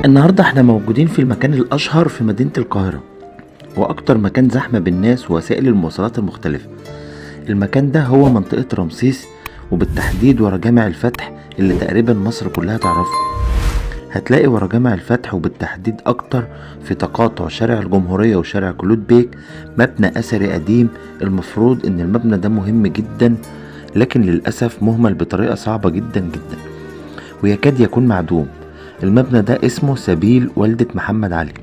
النهاردة احنا موجودين في المكان الأشهر في مدينة القاهرة، وأكتر مكان زحمة بالناس ووسائل المواصلات المختلفة. المكان ده هو منطقة رمسيس، وبالتحديد ورا جامع الفتح اللي تقريبا مصر كلها تعرفه. هتلاقي ورا جامع الفتح وبالتحديد أكتر في تقاطع شارع الجمهورية وشارع كلود بيك مبنى أثري قديم. المفروض إن المبنى ده مهم جدا، لكن للأسف مهمل بطريقة صعبة جدا جدا ويكاد يكون معدوم. المبنى ده اسمه سبيل والدة محمد علي،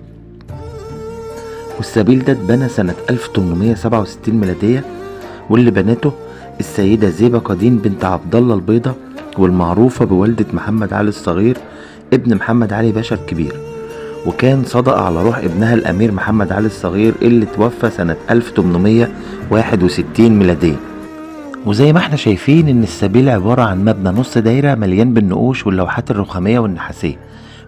والسبيل ده اتبنى سنة 1867 ميلادية، واللي بنته السيدة زيبة قدين بنت عبد الله البيضة، والمعروفة بوالدة محمد علي الصغير ابن محمد علي باشا الكبير. وكان صدق على روح ابنها الأمير محمد علي الصغير اللي توفى سنة 1861 ميلادية. وزي ما احنا شايفين ان السبيل عبارة عن مبنى نص دايرة مليان بالنقوش واللوحات الرخامية والنحاسية،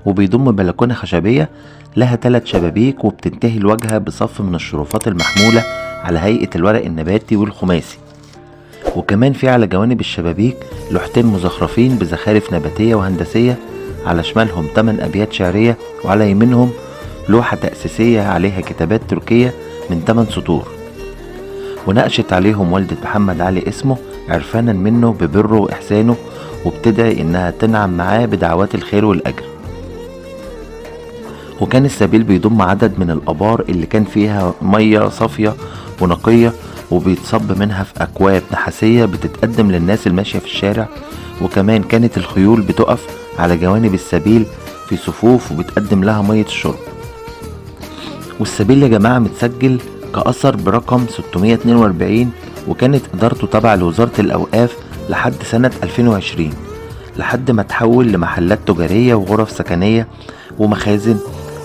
وبيضم بلكونة خشبية لها 3 شبابيك، وبتنتهي الواجهة بصف من الشرفات المحمولة على هيئة الورق النباتي والخماسي. وكمان في على جوانب الشبابيك لوحتين مزخرفين بزخارف نباتية وهندسية، على شمالهم 8 أبيات شعرية، وعلى يمينهم لوحة تأسيسية عليها كتابات تركية من 8 سطور، ونقشت عليهم والدة محمد علي اسمه عرفانا منه ببره وإحسانه، وبتدعي إنها تنعم معاه بدعوات الخير والأجر. وكان السبيل بيضم عدد من الآبار اللي كان فيها مية صافية ونقية، وبيتصب منها في أكواب نحاسية بتتقدم للناس الماشية في الشارع. وكمان كانت الخيول بتقف على جوانب السبيل في صفوف وبتقدم لها مية الشرب. والسبيل يا جماعة متسجل كأثر برقم 642، وكانت إدارته تابعة لوزارة الأوقاف لحد سنة 2020، لحد ما تحول لمحلات تجارية وغرف سكنية ومخازن.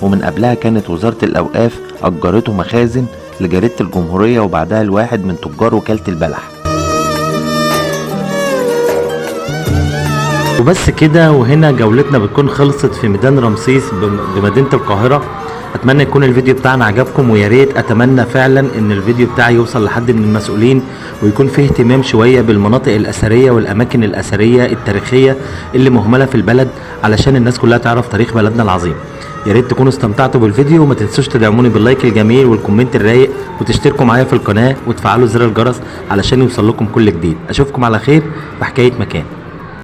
ومن قبلها كانت وزارة الأوقاف أجرته مخازن لجريدة الجمهورية، وبعدها لواحد من تجار وكالة البلح. وبس كده، وهنا جولتنا بتكون خلصت في ميدان رمسيس بمدينة القاهرة. اتمنى يكون الفيديو بتاعنا عجبكم، ويا ريت اتمنى فعلا ان الفيديو بتاعي يوصل لحد من المسؤولين، ويكون فيه اهتمام شوية بالمناطق الاثرية والاماكن الاثرية التاريخية اللي مهملة في البلد، علشان الناس كلها تعرف تاريخ بلدنا العظيم. يا ريت تكونوا استمتعتوا بالفيديو، وما تنسوش تدعموني باللايك الجميل والكومنت الرايق، وتشتركوا معايا في القناة وتفعلوا زر الجرس علشان يوصل لكم كل جديد. اشوفكم على خير في حكاية مكان.